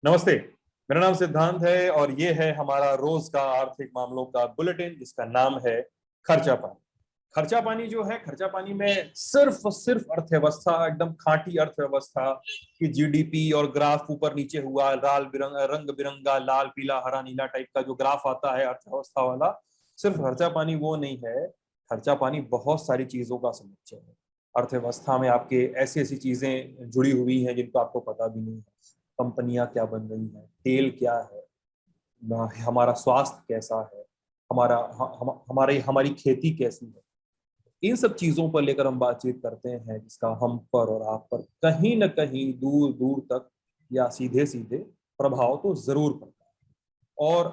नमस्ते। मेरा नाम सिद्धांत है और ये है हमारा रोज का आर्थिक मामलों का बुलेटिन जिसका नाम है खर्चा पानी। खर्चा पानी जो है, खर्चा पानी में सिर्फ और सिर्फ अर्थव्यवस्था, एकदम खांटी अर्थव्यवस्था की जीडीपी और ग्राफ ऊपर नीचे हुआ, रंग बिरंगा लाल पीला हरा नीला टाइप का जो ग्राफ आता है अर्थव्यवस्था वाला, सिर्फ खर्चा पानी वो नहीं है। खर्चा पानी बहुत सारी चीजों का समुच्चय है। अर्थव्यवस्था में आपके ऐसी ऐसी चीजें जुड़ी हुई हैं जिनको आपको पता भी नहीं है। कंपनियां क्या बन रही हैं, तेल क्या है, हमारा स्वास्थ्य कैसा है, हमारी हमारी खेती कैसी है। इन सब चीजों पर लेकर हम बातचीत करते हैं जिसका हम पर और आप पर कहीं ना कहीं दूर दूर तक या सीधे सीधे प्रभाव तो जरूर पड़ता है। और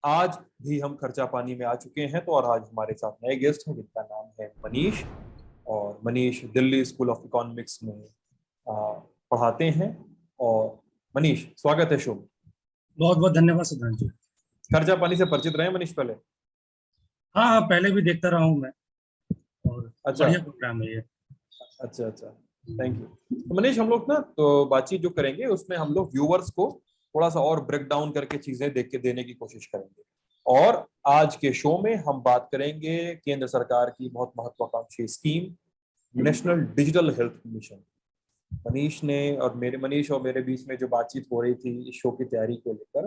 आज भी हम खर्चा पानी में आ चुके हैं, तो और आज हमारे साथ नए गेस्ट हैं जिनका नाम है मनीष। और Manish Delhi school of economics में पढ़ाते हैं। और मनीष, स्वागत है शो में। बहुत बहुत धन्यवाद सिद्धांत जी। खर्चा पानी से परिचित रहे मनीष पहले? हाँ हाँ, पहले भी देखता रहा हूँ मैं, और अच्छा, बढ़िया प्रोग्राम है ये। अच्छा अच्छा, थैंक यू। तो मनीष, हम लोग ना तो बातचीत जो करेंगे उसमें हम लोग व्यूवर्स को थोड़ा सा और ब्रेक डाउन करके चीजें देख के देने की कोशिश करेंगे। और आज के शो में हम बात करेंगे केंद्र सरकार की बहुत महत्वाकांक्षी scheme, national digital health mission. Manish और मेरे बीच में जो बातचीत हो रही थी इस शो की तैयारी को लेकर,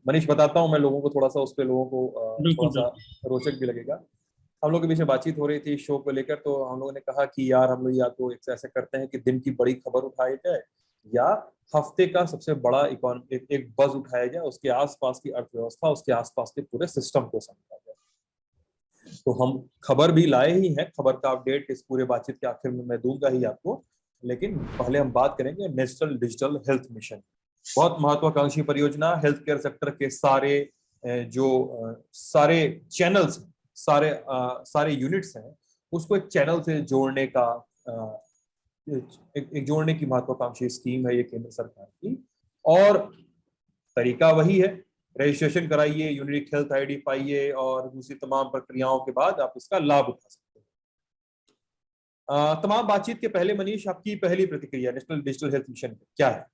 मनीष बताता हूँ मैं लोगों को थोड़ा सा, उस पे लोगों को थोड़ा बिल्कुल सा बिल्कुल। रोचक भी लगेगा। हम लोग के बीच में बातचीत हो रही थी इस शो को लेकर, तो हम लोगों ने कहा कि यार हम लोग या तो ऐसे करते हैं कि दिन की बड़ी खबर उठाई जाए, या हफ्ते का सबसे बड़ा एक बज उठाया जाए, उसके आसपास की अर्थव्यवस्था, उसके आसपास के पूरे सिस्टम को समझा जाए। तो हम खबर भी लाए ही हैं, खबर का अपडेट इस पूरे बातचीत के आखिर में मैं दूंगा ही आपको। लेकिन पहले हम बात करेंगे नेशनल डिजिटल हेल्थ मिशन। बहुत महत्वाकांक्षी परियोजना, हेल्थ केयर सेक्टर के सारे चैनल्स, सारे यूनिट्स हैं, उसको एक चैनल से जोड़ने का एक जोड़ने की महत्वाकांक्षी स्कीम है ये केंद्र सरकार की। और तरीका वही है, रजिस्ट्रेशन कराइए, यूनिक हेल्थ आईडी पाइए और दूसरी तमाम प्रक्रियाओं के बाद आप इसका लाभ उठा सकते हैं। तमाम बातचीत के पहले मनीष, आपकी पहली प्रतिक्रिया नेशनल डिजिटल हेल्थ मिशन क्या है?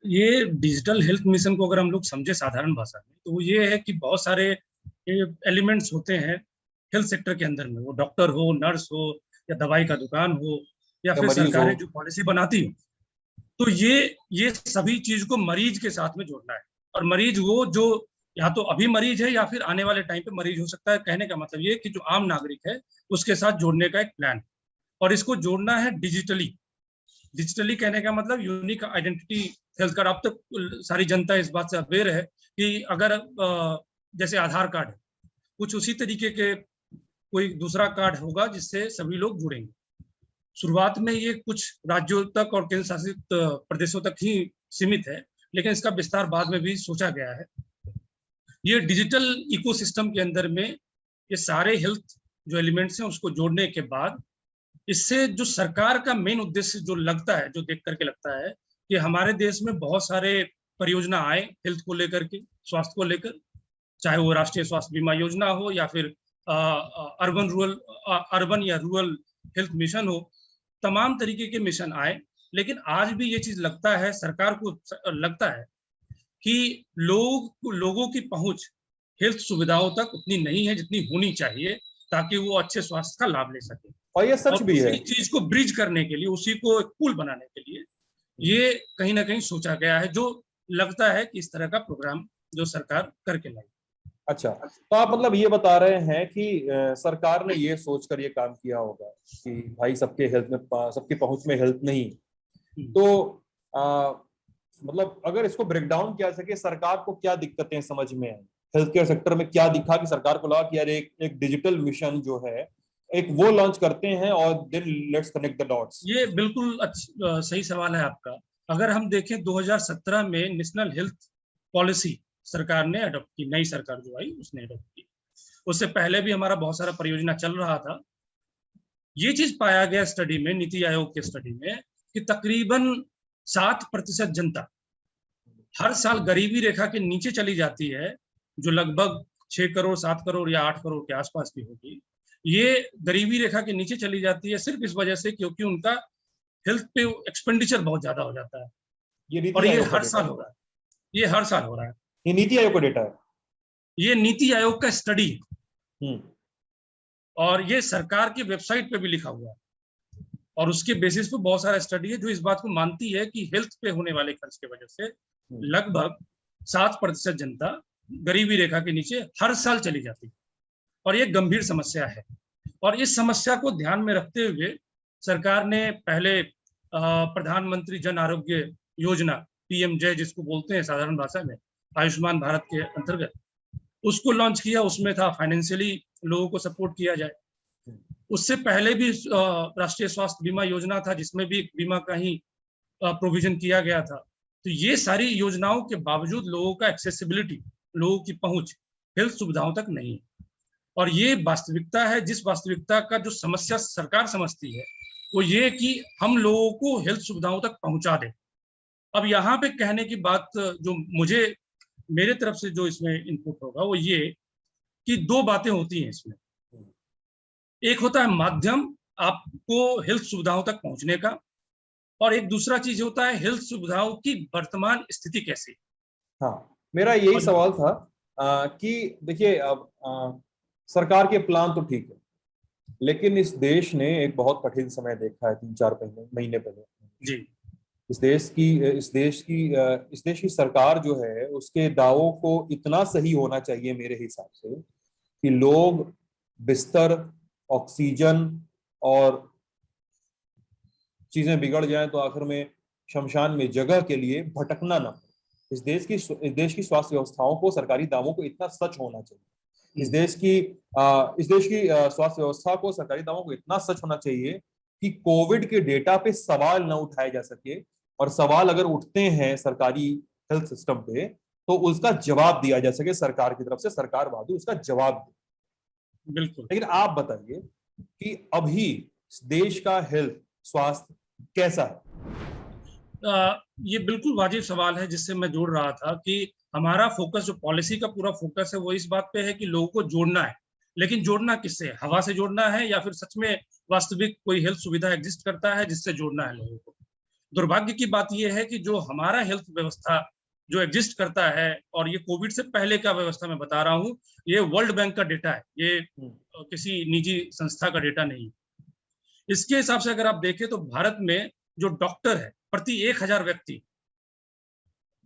ये डिजिटल हेल्थ मिशन को अगर हम लोग समझे साधारण भाषा में, तो वो ये है कि बहुत सारे एलिमेंट्स होते हैं हेल्थ सेक्टर के अंदर में, वो डॉक्टर हो, नर्स हो, या दवाई का दुकान हो, या फिर मरीज हो। सरकारें जो पॉलिसी बनाती हो। तो ये सभी चीज को मरीज के साथ में जोड़ना है। और मरीज वो जो या तो अभी मरीज है या फिर आने वाले टाइम पे मरीज हो सकता है। कहने का मतलब ये कि जो आम नागरिक है उसके साथ जोड़ने का एक प्लान, और इसको जोड़ना है डिजिटली। डिजिटली कहने का मतलब यूनिक आइडेंटिटी हेल्थ कार्ड। अब तक सारी जनता इस बात से अवेयर है कि अगर जैसे आधार कार्ड है, कुछ उसी तरीके के कोई दूसरा कार्ड होगा जिससे सभी लोग जुड़ेंगे। शुरुआत में ये कुछ राज्यों तक और केंद्र शासित प्रदेशों तक ही सीमित है, लेकिन इसका विस्तार बाद में भी सोचा गया है। ये डिजिटल इकोसिस्टम के अंदर में ये सारे हेल्थ जो एलिमेंट्स हैं उसको जोड़ने के बाद, इससे जो सरकार का मेन उद्देश्य जो लगता है, जो देख करके लगता है कि हमारे देश में बहुत सारे परियोजना आए हेल्थ को लेकर के, स्वास्थ्य को लेकर, चाहे वो राष्ट्रीय स्वास्थ्य बीमा योजना हो या फिर अर्बन या रूरल हेल्थ मिशन हो, तमाम तरीके के मिशन आए। लेकिन आज भी ये चीज लगता है, सरकार को लगता है कि लोगों की पहुंच हेल्थ सुविधाओं तक उतनी नहीं है जितनी होनी चाहिए, ताकि वो अच्छे स्वास्थ्य का लाभ ले सके। और ये सच और भी है। उसी चीज को ब्रिज करने के लिए, उसी को एक पुल बनाने के लिए ये कहीं ना कहीं सोचा गया है, जो लगता है कि इस तरह का प्रोग्राम जो सरकार करके लाई। अच्छा, तो आप मतलब ये बता रहे हैं कि सरकार ने ये सोचकर ये काम किया होगा कि भाई सबके पहुंच में हेल्थ नहीं। तो मतलब अगर इसको ब्रेक डाउन किया सके, सरकार को क्या दिक्कतें समझ में आई, हेल्थ केयर सेक्टर में क्या दिखा कि सरकार को लगा कि यार एक डिजिटल मिशन जो है एक वो लॉन्च करते हैं और then let's connect the dots. ये बिल्कुल सही सवाल है आपका। अगर हम देखें 2017 में नेशनल हेल्थ पॉलिसी सरकार ने अडॉप्ट की, नई सरकार जो आई उसने अडॉप्ट की। उससे पहले भी हमारा बहुत सारा परियोजना चल रहा था। ये चीज पाया गया स्टडी में, नीति आयोग के स्टडी में, कि तकरीबन 7% जनता हर साल गरीबी रेखा के नीचे चली जाती है, जो लगभग 6 करोड़ 7 करोड़ या 8 करोड़ के आसपास की होगी। ये गरीबी रेखा के नीचे चली जाती है सिर्फ इस वजह से क्योंकि उनका हेल्थ पे एक्सपेंडिचर बहुत ज्यादा हो जाता है, ये नीति और ये आयोग का हर डेटा साल है। हो रहा है। ये हर साल हो रहा है। ये नीति आयोग का डेटा है? ये नीति आयोग का स्टडी है हम्म। और ये सरकार की वेबसाइट पे भी लिखा हुआ है और उसके बेसिस पे बहुत सारा स्टडी है जो इस बात को मानती है कि हेल्थ पे होने वाले खर्च की वजह से लगभग 7% जनता गरीबी रेखा के नीचे हर साल चली जाती है और ये गंभीर समस्या है। और इस समस्या को ध्यान में रखते हुए सरकार ने पहले प्रधानमंत्री जन आरोग्य योजना, पीएमजे जिसको बोलते हैं साधारण भाषा में, आयुष्मान भारत के अंतर्गत उसको लॉन्च किया। उसमें था फाइनेंशियली लोगों को सपोर्ट किया जाए। उससे पहले भी राष्ट्रीय स्वास्थ्य बीमा योजना था जिसमें भी बीमा का ही प्रोविजन किया गया था। तो ये सारी योजनाओं के बावजूद लोगों का एक्सेसिबिलिटी, लोगों की पहुंच हेल्थ सुविधाओं तक नहीं है। और ये वास्तविकता है, जिस वास्तविकता का जो समस्या सरकार समझती है वो ये कि हम लोगों को हेल्थ सुविधाओं तक पहुंचा दें। अब यहाँ पे कहने की बात जो मुझे मेरे तरफ से जो इसमें इनपुट होगा वो ये कि दो बातें होती हैं इसमें। एक होता है माध्यम आपको हेल्थ सुविधाओं तक पहुंचने का और एक दूसरा चीज होता है हेल्थ सुविधाओं की वर्तमान स्थिति कैसी। हाँ, मेरा यही सवाल था कि देखिए अब सरकार के प्लान तो ठीक है, लेकिन इस देश ने एक बहुत कठिन समय देखा है 3-4 महीने पहले जी। इस देश की सरकार जो है उसके दावों को इतना सही होना चाहिए मेरे हिसाब से कि लोग बिस्तर, ऑक्सीजन और चीजें बिगड़ जाएं तो आखिर में शमशान में जगह के लिए भटकना ना पड़े। इस देश की स्वास्थ्य व्यवस्थाओं को, सरकारी दावों को इतना सच होना चाहिए। इस देश की स्वास्थ्य व्यवस्था को, सरकारी दावों को इतना सच होना चाहिए कि कोविड के डेटा पे सवाल न उठाए जा सके, और सवाल अगर उठते हैं सरकारी हेल्थ सिस्टम पे तो उसका जवाब दिया जा सके सरकार की तरफ से, सरकार वादी उसका जवाब दे। बिल्कुल। लेकिन आप बताइए कि अभी देश का हेल्थ स्वास्थ्य कैसा है? ये बिल्कुल वाजिब सवाल है जिससे मैं जोड़ रहा था कि हमारा फोकस, जो पॉलिसी का पूरा फोकस है वो इस बात पे है कि लोगों को जोड़ना है। लेकिन जोड़ना किससे? हवा से जोड़ना है या फिर सच में वास्तविक कोई हेल्थ सुविधा एग्जिस्ट करता है जिससे जोड़ना है लोगों को? दुर्भाग्य की बात यह है कि जो हमारा हेल्थ व्यवस्था जो एग्जिस्ट करता है, और ये कोविड से पहले का व्यवस्था मैं बता रहा हूँ, ये वर्ल्ड बैंक का डेटा है, ये किसी निजी संस्था का डेटा नहीं। इसके हिसाब से अगर आप देखें तो भारत में जो डॉक्टर है प्रति 1000 व्यक्ति,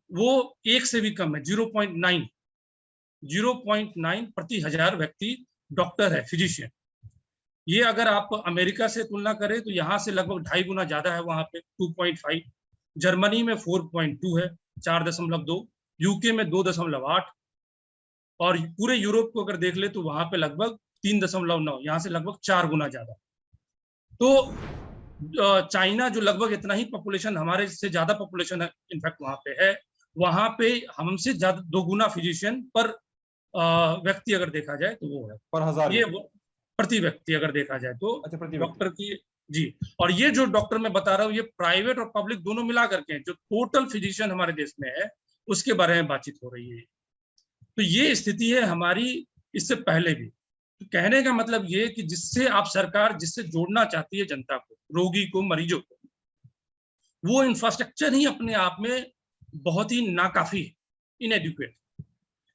वो 1 से भी कम है, 0.9 प्रति 1000 व्यक्ति डॉक्टर है, फिजिशियन। ये अगर आप अमेरिका से तुलना करें तो यहाँ से लगभग 2.5 गुना ज्यादा है, वहां पे 2.5। जर्मनी में 4.2 है, 4.2। यूके में 2.8, और पूरे यूरोप को अगर देख ले तो वहां पे लगभग 3.9, यहाँ से लगभग 4 गुना ज्यादा। तो चाइना जो लगभग इतना ही पॉपुलेशन, हमारे से ज्यादा पॉपुलेशन है इनफैक्ट वहां पे है, वहां पे हमसे ज्यादा 2 गुना फिजिशियन पर व्यक्ति अगर देखा जाए तो वो है, पर 1000 ये प्रति व्यक्ति अगर देखा जाए तो। अच्छा, प्रति डॉक्टर की जी। और ये जो डॉक्टर मैं बता रहा हूँ ये प्राइवेट और पब्लिक दोनों मिला करके जो टोटल फिजिशियन हमारे देश में है उसके बारे में बातचीत हो रही है। तो ये स्थिति है हमारी इससे पहले भी। तो कहने का मतलब ये कि जिससे आप सरकार जिससे जोड़ना चाहती है जनता को, रोगी को, मरीजों को, वो इंफ्रास्ट्रक्चर ही अपने आप में बहुत ही नाकाफी है, इनएडुकेट।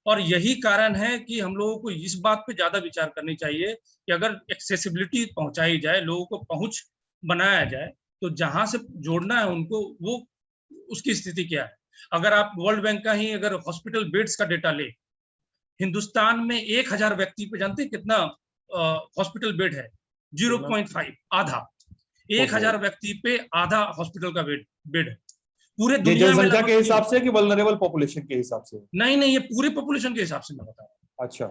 और यही कारण है कि हम लोगों को इस बात पे ज्यादा विचार करनी चाहिए कि अगर एक्सेसिबिलिटी पहुंचाई जाए, लोगों को पहुंच बनाया जाए, तो जहां से जोड़ना है उनको, वो उसकी स्थिति क्या है। अगर आप वर्ल्ड बैंक का ही अगर हॉस्पिटल बेड्स का डेटा ले, हिंदुस्तान में 1000 व्यक्ति पे जानते हैं कितना हॉस्पिटल बेड है? 0.5, आधा। 1000 व्यक्ति पे आधा हॉस्पिटल का बेड है पूरे दुनिया में। जनसंख्या के हिसाब से कि वल्नरेबल पॉपुलेशन के हिसाब से? नहीं, ये पूरे पॉपुलेशन के हिसाब से मैं बता रहा हूँ। अच्छा,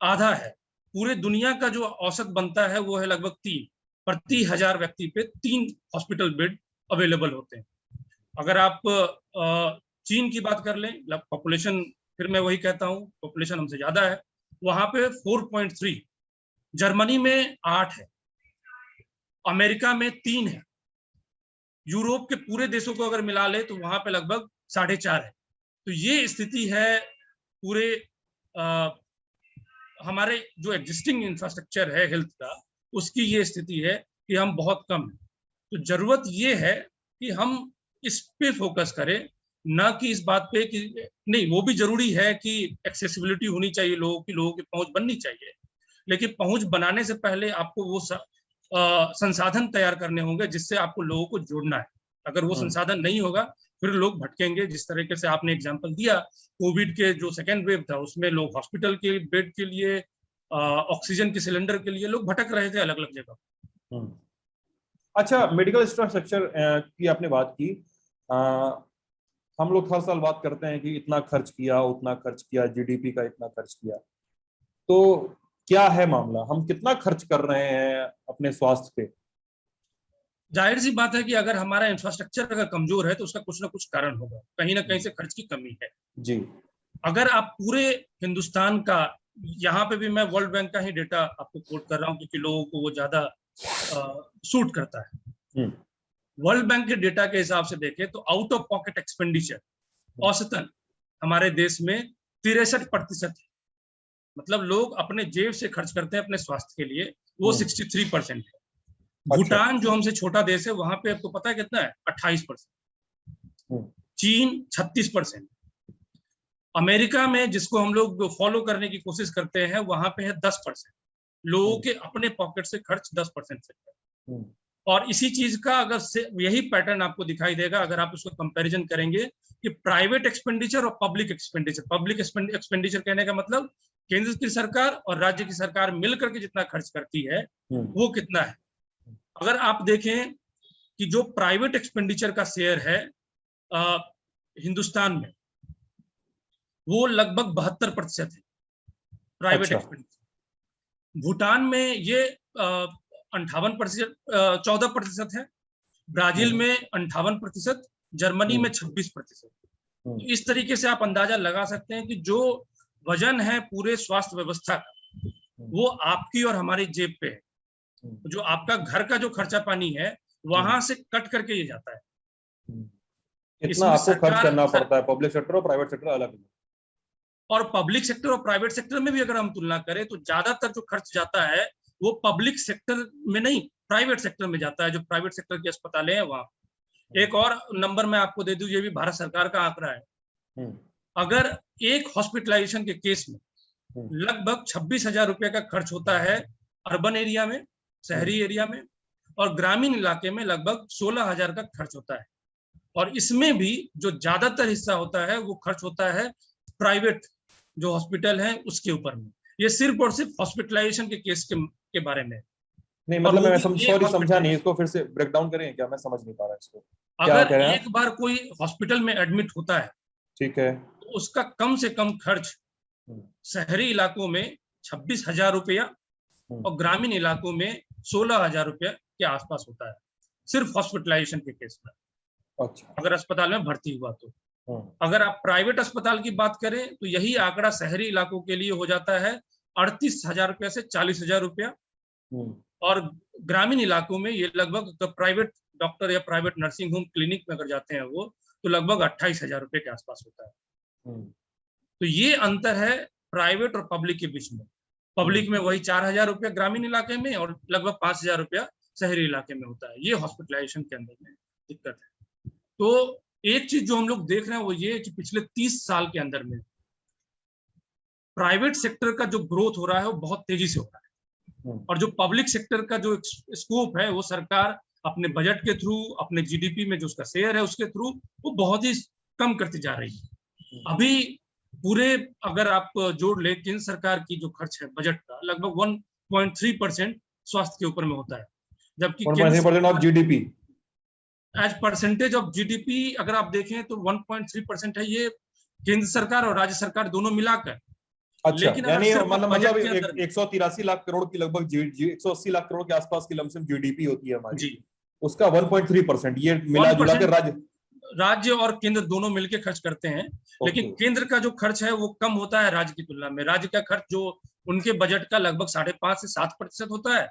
आधा है। पूरे दुनिया का जो औसत बनता है वो है लगभग 3 प्रति 1000 व्यक्ति पे 3 हॉस्पिटल बेड अवेलेबल होते हैं। अगर आप चीन की बात कर लें, पॉपुलेशन, फिर मैं वही कहता हूँ पॉपुलेशन हमसे ज्यादा है, वहां पे 4.3। जर्मनी में 8 है, अमेरिका में 3 है, यूरोप के पूरे देशों को अगर मिला ले तो वहां पे लगभग 4.5 है। तो ये स्थिति है पूरे हमारे जो एग्जिस्टिंग इंफ्रास्ट्रक्चर है हेल्थ का, उसकी ये स्थिति है कि हम बहुत कम है। तो जरूरत ये है कि हम इस पे फोकस करें न कि इस बात पे कि नहीं, वो भी जरूरी है कि एक्सेसिबिलिटी होनी चाहिए लोगों की, लोगों की पहुंच बननी चाहिए, लेकिन पहुंच बनाने से पहले आपको वो संसाधन तैयार करने होंगे जिससे आपको लोगों को जोड़ना है। अगर वो संसाधन नहीं होगा फिर लोग भटकेंगे। जिस तरीके से आपने एग्जांपल दिया, कोविड के जो सेकेंड वेव था उसमें लोग हॉस्पिटल के बेड के लिए, ऑक्सीजन के सिलेंडर के लिए लोग भटक रहे थे अलग अलग जगह। अच्छा, मेडिकल इंफ्रास्ट्रक्चर की आपने बात की। हम लोग हर साल बात करते हैं कि इतना खर्च किया, उतना खर्च किया, जीडीपी का इतना खर्च किया। तो क्या है मामला, हम कितना खर्च कर रहे हैं अपने स्वास्थ्य पे? जाहिर सी बात है कि अगर हमारा इंफ्रास्ट्रक्चर अगर कमजोर है तो उसका कुछ ना कुछ कारण होगा, कहीं ना कहीं से खर्च की कमी है जी। अगर आप पूरे हिंदुस्तान का, यहाँ पे भी मैं वर्ल्ड बैंक का ही डेटा आपको कोट कर रहा हूँ क्योंकि लोगों को वो ज्यादा सूट करता है। वर्ल्ड बैंक के डेटा के हिसाब से देखें तो आउट ऑफ पॉकेट एक्सपेंडिचर औसतन हमारे देश में 63% है। मतलब लोग अपने जेब से खर्च करते हैं अपने स्वास्थ्य के लिए, वो 63% है। भूटान जो हमसे छोटा देश है वहां पे आपको पता है कितना है? 28%। चीन 36%। अमेरिका में जिसको हम लोग फॉलो करने की कोशिश करते हैं वहां पे है 10%। लोगों के अपने पॉकेट से खर्च 10% से है। और इसी चीज का अगर यही पैटर्न आपको दिखाई देगा अगर आप उसको कंपैरिजन करेंगे कि प्राइवेट एक्सपेंडिचर और पब्लिक एक्सपेंडिचर। पब्लिक एक्सपेंडिचर कहने का मतलब केंद्र की सरकार और राज्य की सरकार मिलकर के जितना खर्च करती है वो कितना है। अगर आप देखें कि जो प्राइवेट एक्सपेंडिचर का शेयर है हिंदुस्तान में, वो लगभग 72% है प्राइवेट एक्सपेंडिचर। भूटान में ये 58%, 14% है। ब्राजील में 58%, जर्मनी में 26%। तो इस तरीके से आप अंदाजा लगा सकते हैं कि जो वजन है पूरे स्वास्थ्य व्यवस्था का वो आपकी और हमारी जेब पे है। जो आपका घर का जो खर्चा पानी है वहां से कट करके ये जाता है। इतना आपको खर्च करना पड़ता है, पब्लिक सेक्टर और प्राइवेट सेक्टर अलग। और पब्लिक सेक्टर और प्राइवेट सेक्टर में भी अगर हम तुलना करें तो ज्यादातर जो खर्च जाता है वो पब्लिक सेक्टर में नहीं, प्राइवेट सेक्टर में जाता है। जो प्राइवेट सेक्टर के अस्पताल हैं वहां। एक और नंबर मैं आपको दे दूं, ये भी भारत सरकार का आंकड़ा है। अगर एक हॉस्पिटलाइजेशन के केस में लगभग 26,000 रुपए का खर्च होता है अर्बन एरिया में, शहरी एरिया में, और ग्रामीण इलाके में लगभग 16,000 का खर्च होता है। और इसमें भी जो ज्यादातर हिस्सा होता है वो खर्च होता है प्राइवेट जो हॉस्पिटल है उसके ऊपर में। ये सिर्फ और सिर्फ हॉस्पिटलाइजेशन के केस के बारे में। नहीं मतलब मैं सॉरी समझा नहीं, इसको फिर से ब्रेक डाउन करें क्या? मैं समझ नहीं पा रहा इसको। अगर एक बार कोई हॉस्पिटल में एडमिट होता है, ठीक है, तो उसका कम से कम खर्च शहरी इलाकों में 26,000 रुपया और ग्रामीण इलाकों में 16,000 रुपया के आसपास होता है, सिर्फ हॉस्पिटलाइजेशन के केस में। अच्छा। अगर अस्पताल में भर्ती हुआ तो। अगर आप प्राइवेट अस्पताल की बात करें तो यही आंकड़ा शहरी इलाकों के लिए हो जाता है 38,000 रुपया से 40,000 रुपया। और ग्रामीण इलाकों में ये लगभग प्राइवेट डॉक्टर या प्राइवेट नर्सिंग होम क्लिनिक में अगर जाते हैं वो तो लगभग 28,000 रुपये के आसपास होता है। तो ये अंतर है प्राइवेट और पब्लिक के बीच में। पब्लिक में वही 4,000 रुपया ग्रामीण इलाके में और लगभग 5,000 रुपया शहरी इलाके में होता है। ये हॉस्पिटलाइजेशन के अंदर में दिक्कत है। तो एक चीज जो हम लोग देख रहे हैं वो ये कि पिछले 30 साल के अंदर में प्राइवेट सेक्टर का जो ग्रोथ हो रहा है वो बहुत तेजी से हो रहा है, और जो पब्लिक सेक्टर का जो स्कोप है वो सरकार अपने बजट के थ्रू, अपने जीडीपी में जो उसका शेयर है उसके थ्रू वो बहुत ही कम करती जा रही है। अभी पूरे अगर आप जोड़ ले केंद्र सरकार की जो खर्च है बजट का लगभग 1.3% स्वास्थ्य के ऊपर में होता है, जबकि 1.3% of GDP as percentage of GDP अगर आप देखें तो 1.3% है ये केंद्र सरकार और राज्य सरकार दोनों मिलाकर। अच्छा, लेकिन यानी मतलब 183 लाख करोड़ की लगभग 180 लाख करोड़ के आसपास की लमसम जीडीपी होती है हमारी जी। उसका 1.3% ये मिला जुला कर राज्य और केंद्र दोनों मिलकर खर्च करते हैं। लेकिन केंद्र का जो खर्च है वो कम होता है राज्य की तुलना में। राज्य का खर्च जो उनके बजट का लगभग 5.5 से 7% होता है,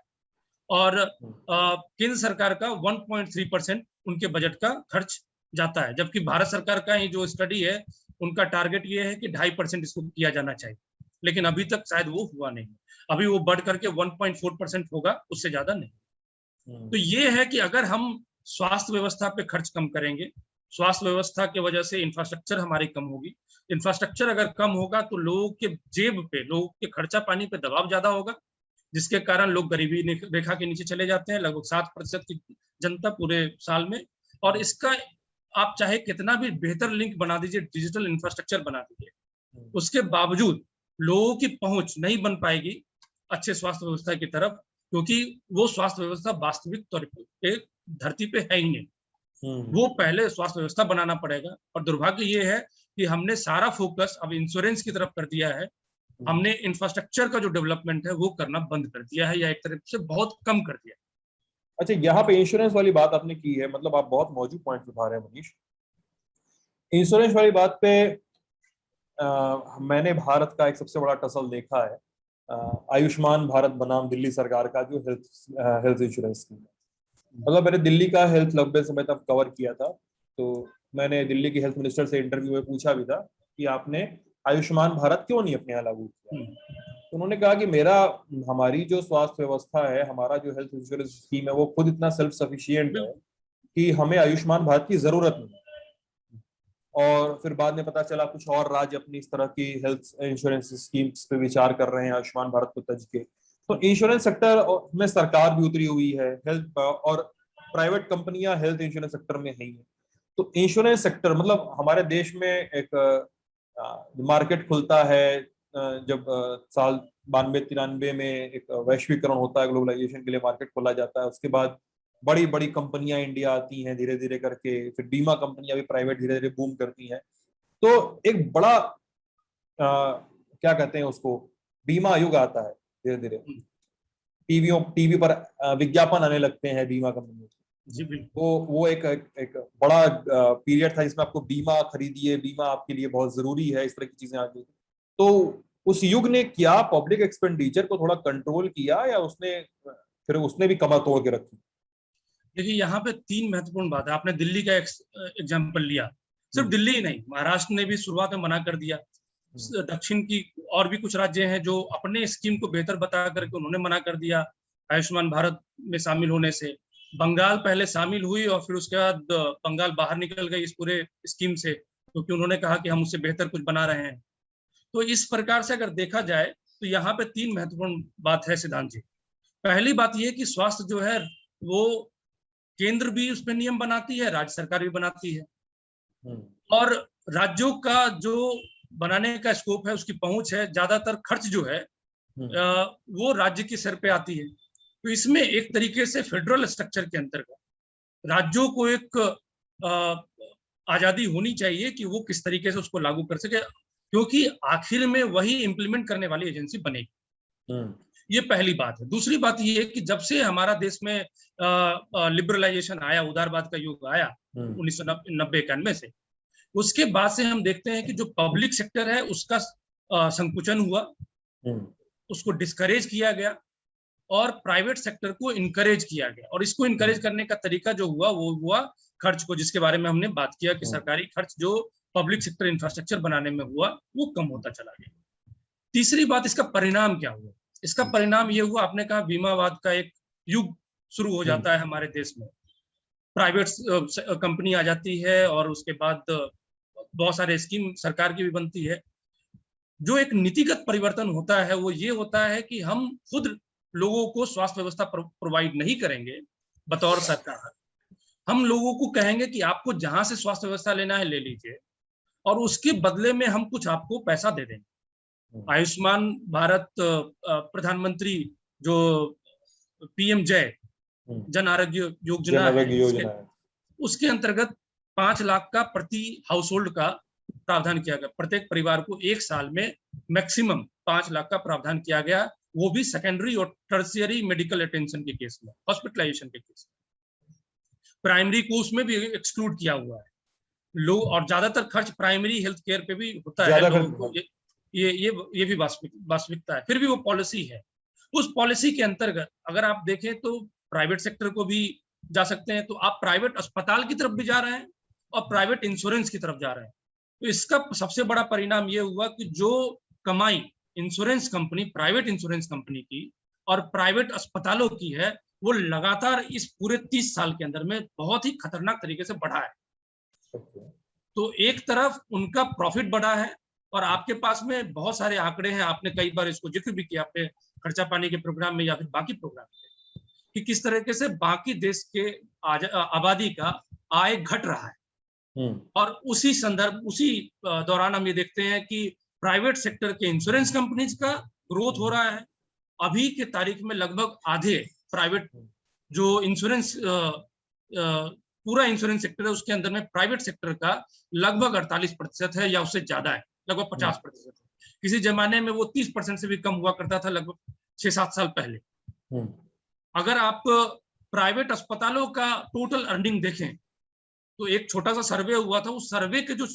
और केंद्र सरकार का 1.3% उनके बजट का खर्च जाता है। जबकि भारत सरकार का ही जो स्टडी है उनका टारगेट ये है कि 2.5% इसको किया जाना चाहिए, लेकिन अभी तक शायद वो हुआ नहीं। अभी वो बढ़ करके 1.4% होगा, उससे ज्यादा नहीं। तो ये है कि अगर हम स्वास्थ्य व्यवस्था पे खर्च कम करेंगे स्वास्थ्य व्यवस्था की वजह से इंफ्रास्ट्रक्चर हमारी कम होगी। इंफ्रास्ट्रक्चर अगर कम होगा तो लोगों के जेब पे, लोगों के खर्चा पानी पे दबाव ज्यादा होगा, जिसके कारण लोग गरीबी रेखा के नीचे चले जाते हैं, लगभग 7% की जनता पूरे साल में। और इसका आप चाहे कितना भी बेहतर लिंक बना दीजिए, डिजिटल इंफ्रास्ट्रक्चर बना दीजिए, उसके बावजूद लोगों की पहुंच नहीं बन पाएगी अच्छे स्वास्थ्य व्यवस्था की तरफ, क्योंकि वो स्वास्थ्य व्यवस्था वास्तविक तौर पे धरती पे है ही नहीं। वो पहले स्वास्थ्य व्यवस्था बनाना पड़ेगा। और दुर्भाग्य ये है कि हमने सारा फोकस अब इंश्योरेंस की तरफ कर दिया है। हमने इंफ्रास्ट्रक्चर का जो डेवलपमेंट है वो करना बंद कर दिया है, या एक तरह से बहुत कम कर दिया। अच्छा, यहाँ पे इंश्योरेंस वाली बात आपने की है, मतलब आप बहुत मौजूद पॉइंट उठा रहे हैं मनीष। इंश्योरेंस वाली बात पे मैंने भारत का एक सबसे बड़ा टसल देखा है, आयुष्मान भारत बनाम दिल्ली सरकार का जो हेल्थ इंश्योरेंस स्कीम है। मतलब मैंने दिल्ली का हेल्थ लंबे समय तक कवर किया था, तो मैंने दिल्ली के हेल्थ मिनिस्टर से इंटरव्यू में पूछा भी था कि आपने आयुष्मान भारत क्यों नहीं अपने यहाँ लागू किया। तो उन्होंने कहा कि हमारी जो स्वास्थ्य व्यवस्था है, हमारा जो हेल्थ इंश्योरेंस स्कीम है, वो खुद इतना सेल्फ सफिशिएंट है कि हमें आयुष्मान भारत की जरूरत नहीं। और फिर बाद में पता चला कुछ और राज्य अपनी इस तरह की हेल्थ इंश्योरेंस स्कीम्स पे विचार कर रहे हैं आयुष्मान भारत को तज के। तो इंश्योरेंस सेक्टर में सरकार भी उतरी हुई है, हेल्थ और प्राइवेट कंपनियां हेल्थ इंश्योरेंस सेक्टर में है ही है। तो इंश्योरेंस सेक्टर मतलब हमारे देश में एक मार्केट खुलता है जब साल 92-93 में एक वैश्वीकरण होता है, ग्लोबलाइजेशन के लिए मार्केट खोला जाता है। उसके बाद बड़ी बड़ी कंपनियां इंडिया आती हैं धीरे धीरे करके, फिर बीमा कंपनियां भी प्राइवेट धीरे धीरे बूम करती हैं। तो एक बड़ा क्या कहते हैं उसको, बीमा युग आता है धीरे धीरे। टीवी पर विज्ञापन आने लगते हैं बीमा कंपनियों के। वो एक बड़ा पीरियड था जिसमें आपको बीमा खरीदिए, बीमा आपके लिए बहुत जरूरी है, इस तरह की चीजें आ गई। तो उस युग ने क्या पब्लिक एक्सपेंडिचर को थोड़ा कंट्रोल किया, या उसने भी कमर तोड़ के रखी? देखिए, यहाँ पे 3 महत्वपूर्ण बात है। आपने दिल्ली का एग्जाम्पल लिया, सिर्फ दिल्ली ही नहीं, महाराष्ट्र ने भी शुरुआत में मना कर दिया। दक्षिण की और भी कुछ राज्य हैं जो अपने स्कीम को बेहतर बता करके उन्होंने मना कर दिया आयुष्मान भारत में शामिल होने से। बंगाल पहले शामिल हुई और फिर उसके बाद बंगाल बाहर निकल गई इस पूरे स्कीम से, क्योंकि उन्होंने कहा कि हम उससे बेहतर कुछ बना रहे हैं। तो इस प्रकार से अगर देखा जाए तो यहाँ पे 3 महत्वपूर्ण बात है सिद्धांत जी। पहली बात यह कि स्वास्थ्य जो है वो केंद्र भी उस पर नियम बनाती है, राज्य सरकार भी बनाती है। और राज्यों का जो बनाने का स्कोप है, उसकी पहुंच है, ज्यादातर खर्च जो है वो राज्य के सिर पे आती है। तो इसमें एक तरीके से फेडरल स्ट्रक्चर के अंतर्गत राज्यों को एक आजादी होनी चाहिए कि वो किस तरीके से उसको लागू कर सके, क्योंकि आखिर में वही इंप्लीमेंट करने वाली एजेंसी बनेगी। ये पहली बात है। दूसरी बात ये है कि जब से हमारा देश में लिबरलाइजेशन आया, उदारवाद का युग आया 1990-91 से, उसके बाद से हम देखते हैं कि जो पब्लिक सेक्टर है उसका संकुचन हुआ, उसको डिस्करेज किया गया और प्राइवेट सेक्टर को इनकरेज किया गया। और इसको इनकरेज करने का तरीका जो हुआ वो हुआ खर्च को, जिसके बारे में हमने बात किया कि सरकारी खर्च जो पब्लिक सेक्टर इंफ्रास्ट्रक्चर बनाने में हुआ वो कम होता चला गया। तीसरी बात, इसका परिणाम क्या हुआ? इसका परिणाम ये हुआ, आपने कहा बीमावाद का एक युग शुरू हो जाता है हमारे देश में। प्राइवेट कंपनी आ जाती है और उसके बाद बहुत सारे स्कीम सरकार की भी बनती है। जो एक नीतिगत परिवर्तन होता है वो ये होता है कि हम खुद लोगों को स्वास्थ्य व्यवस्था प्रोवाइड नहीं करेंगे बतौर सरकार। हम लोगों को कहेंगे कि आपको जहां से स्वास्थ्य व्यवस्था लेना है ले लीजिए, और उसके बदले में हम कुछ आपको पैसा दे देंगे। आयुष्मान भारत प्रधानमंत्री जो पीएम जय जन आरोग्य योजना है, उसके अंतर्गत 5 लाख का प्रति हाउस होल्ड का प्रावधान किया गया। प्रत्येक परिवार को 1 साल में मैक्सिमम 5 लाख का प्रावधान किया गया, वो भी सेकेंडरी और टर्शियरी मेडिकल अटेंशन के केस में, हॉस्पिटलाइजेशन के केस में। प्राइमरी को उसमें भी एक्सक्लूड किया हुआ है लोग, और ज्यादातर खर्च प्राइमरी हेल्थ केयर पे भी होता है लोगों को। ये भी वास्तविकता है। फिर भी वो पॉलिसी है। उस पॉलिसी के अंतर्गत अगर आप देखें तो प्राइवेट सेक्टर को भी जा सकते हैं, तो आप प्राइवेट अस्पताल की तरफ भी जा रहे हैं और प्राइवेट इंश्योरेंस की तरफ जा रहे हैं। तो इसका सबसे बड़ा परिणाम ये हुआ कि जो कमाई insurance company, private insurance company की और प्राइवेट अस्पतालों की है, वो लगातार इस पूरे 30 साल के अंदर में बहुत ही खतरनाक तरीके से बढ़ा है। तो एक तरफ उनका प्रॉफिट बढ़ा है और आपके पास में बहुत सारे आंकड़े हैं, आपने कई बार इसको जिक्र भी किया अपने खर्चा पानी के प्रोग्राम में या फिर बाकी प्रोग्राम में, कि किस तरीके से बाकी देश के आबादी का आय घट रहा है। और उसी संदर्भ, उसी दौरान हम ये देखते हैं कि प्राइवेट सेक्टर के इंश्योरेंस कंपनीज का ग्रोथ हो रहा है। अभी के तारीख में लगभग आधे प्राइवेट जो इंश्योरेंस पूरा इंश्योरेंस सेक्टर है उसके अंदर में प्राइवेट सेक्टर का लगभग 48% है या उससे ज्यादा है, लगभग 50% है। किसी जमाने में वो 30% से भी कम हुआ करता था, लगभग 6-7 साल पहले। अगर आप प्राइवेट अस्पतालों का टोटल अर्निंग देखें तो एक छोटा सा सर्वे हुआ था, उस सर्वे के जो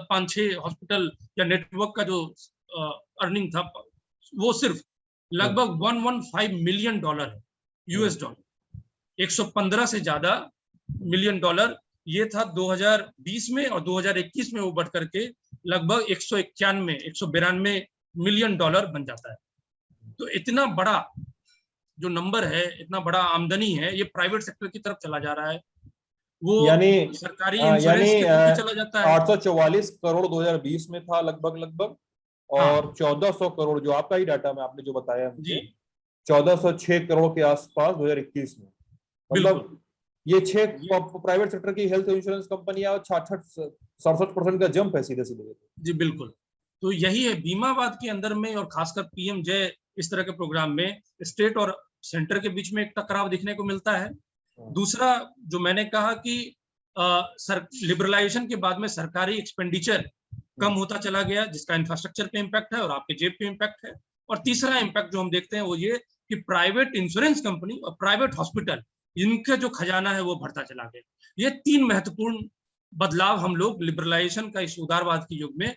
5-6 हॉस्पिटल या नेटवर्क का जो अर्निंग था वो सिर्फ लगभग $115 मिलियन है, यूएस डॉलर। 115 से ज्यादा मिलियन डॉलर ये था 2020 में, और 2021 में वो बढ़ करके लगभग 192 मिलियन डॉलर बन जाता है। तो इतना बड़ा जो नंबर है, इतना बड़ा आमदनी है, ये प्राइवेट सेक्टर की तरफ चला जा रहा है, वो यानी सरकारी इंश्योरेंस के प्रति चला जाता है। 844 करोड़ 2020 में था लगभग, और 1400 करोड़ जो आपका ही डाटा में आपने जो बताया मुझे, 1406 करोड़ के आसपास 2021 में। मतलब ये 6 प्राइवेट सेक्टर की हेल्थ इंश्योरेंस कंपनियां 66-67% का जंप है सीधे सीधे। जी बिल्कुल। तो यही है बीमावाद के अंदर में, और खासकर पीएम जय इस तरह के प्रोग्राम में स्टेट और सेंटर के बीच में एक टकराव दिखने को मिलता है। दूसरा जो मैंने कहा कि लिबरलाइजेशन के बाद में सरकारी एक्सपेंडिचर कम होता चला गया, जिसका इंफ्रास्ट्रक्चर पे इम्पैक्ट है और आपके जेब पे इम्पैक्ट है। और तीसरा इम्पैक्ट जो हम देखते हैं वो ये कि प्राइवेट इंश्योरेंस कंपनी और प्राइवेट हॉस्पिटल, इनका जो खजाना है वो बढ़ता चला गया। ये 3 महत्वपूर्ण बदलाव हम लोग लिबरलाइजेशन का इस उदारवाद के युग में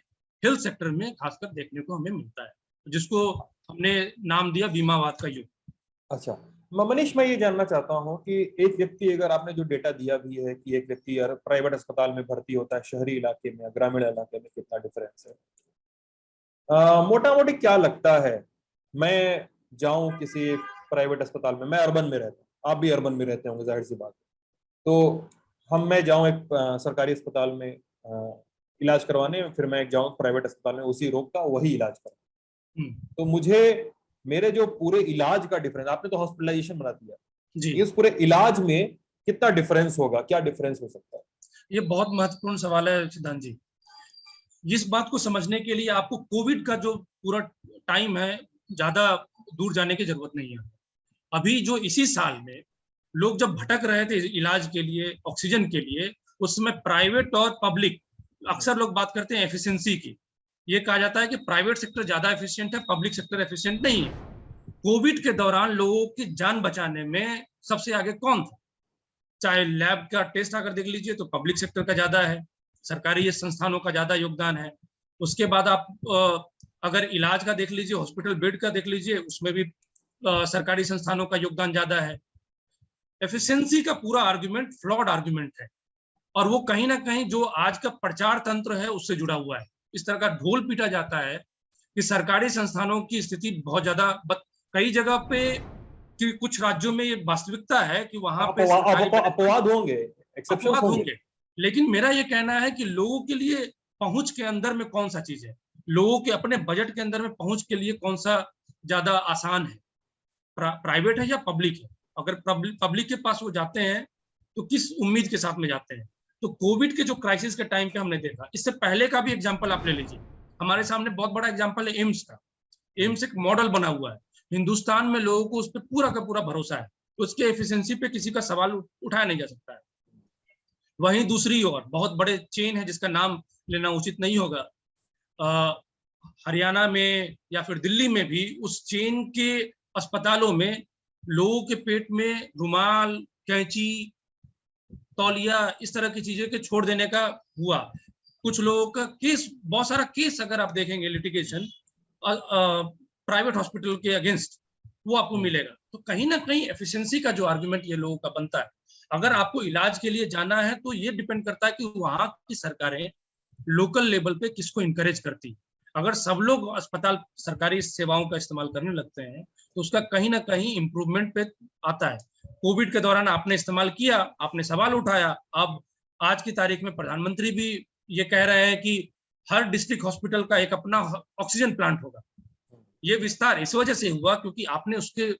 हेल्थ सेक्टर में खासकर देखने को हमें मिलता है, जिसको हमने नाम दिया बीमावाद का युग। अच्छा मनीष, मैं ये जानना चाहता हूँ कि एक व्यक्ति, अगर आपने जो डेटा दिया भी है कि एक व्यक्ति अगर प्राइवेट अस्पताल में भर्ती होता है, शहरी इलाके में या ग्रामीण इलाके में कितना डिफरेंस है, मोटा मोटी क्या लगता है? मैं जाऊं किसी प्राइवेट अस्पताल में, मैं अर्बन में रहता हूँ, आप भी अर्बन में रहते होंगे, जाहिर सी बात है, तो मैं जाऊं एक सरकारी अस्पताल में इलाज करवाने, फिर मैं जाऊं प्राइवेट अस्पताल में उसी रोग का वही इलाज करवाने, तो मुझे मेरे जो पूरे इलाज का डिफरेंस, आपने तो हॉस्पिटलाइजेशन बना दिया जी, इस पूरे इलाज में कितना डिफरेंस होगा, क्या डिफरेंस हो सकता है? ये बहुत महत्वपूर्ण सवाल है सिद्धांत जी। इस बात को समझने के लिए आपको कोविड का जो पूरा टाइम है, ज्यादा दूर जाने की जरूरत नहीं है। अभी जो इसी साल में लोग जब भटक रहे थे इलाज के लिए, ऑक्सीजन के लिए, उस समय प्राइवेट और पब्लिक, अक्सर लोग बात करते हैं एफिशिएंसी की, ये कहा जाता है कि प्राइवेट सेक्टर ज्यादा एफिशिएंट है, पब्लिक सेक्टर एफिशिएंट नहीं है। कोविड के दौरान लोगों की जान बचाने में सबसे आगे कौन था? चाहे लैब का टेस्ट अगर देख लीजिए तो पब्लिक सेक्टर का ज्यादा है, सरकारी संस्थानों का ज्यादा योगदान है। उसके बाद आप अगर इलाज का देख लीजिए, हॉस्पिटल बेड का देख लीजिए, उसमें भी सरकारी संस्थानों का योगदान ज्यादा है। एफिशिएंसी का पूरा आर्गुमेंट फ्लॉड आर्गुमेंट है, और वो कहीं ना कहीं जो आज का प्रचार तंत्र है उससे जुड़ा हुआ है। इस तरह का ढोल पीटा जाता है कि सरकारी संस्थानों की स्थिति बहुत ज्यादा, कई जगह पे कि कुछ राज्यों में ये वास्तविकता है कि वहां पे अपवाद होंगे, लेकिन मेरा ये कहना है कि लोगों के लिए पहुंच के अंदर में कौन सा चीज है, लोगों के अपने बजट के अंदर में पहुंच के लिए कौन सा ज्यादा आसान है, प्राइवेट है या पब्लिक है। अगर पब्लिक के पास वो जाते हैं तो किस उम्मीद के साथ में जाते हैं। तो कोविड के जो क्राइसिस के टाइम पे हमने देखा, इससे पहले का भी एग्जांपल आप ले लीजिए, हमारे सामने बहुत बड़ा एग्जांपल है एम्स का। एम्स एक मॉडल बना हुआ है, हिंदुस्तान में लोगों को उस पर पूरा का पूरा भरोसा है, तो उसके एफिशिएंसी पे किसी का सवाल उठाया नहीं जा सकता है। वहीं दूसरी ओर बहुत बड़े चेन है जिसका नाम लेना उचित नहीं होगा, हरियाणा में या फिर दिल्ली में भी उस चेन के अस्पतालों में लोगों के पेट में रुमाल, कैंची, तौलिया, इस तरह की चीजें के छोड़ देने का हुआ। कुछ लोगों का केस, बहुत सारा केस अगर आप देखेंगे लिटिगेशन प्राइवेट हॉस्पिटल के अगेंस्ट, वो आपको मिलेगा। तो कहीं ना कहीं एफिशिएंसी का जो आर्गुमेंट ये लोगों का बनता है, अगर आपको इलाज के लिए जाना है तो ये डिपेंड करता है कि वहां की सरकारें लोकल लेवल पे किसको इनकरेज करती। अगर सब लोग अस्पताल सरकारी सेवाओं का इस्तेमाल करने लगते हैं तो उसका कहीं ना कहीं इम्प्रूवमेंट पे आता है। कोविड के दौरान आपने इस्तेमाल किया, आपने सवाल उठाया, अब आज की तारीख में प्रधानमंत्री भी ये कह रहे हैं कि हर डिस्ट्रिक्ट हॉस्पिटल का एक अपना ऑक्सीजन प्लांट होगा। ये विस्तार इस वजह से हुआ क्योंकि आपने उसके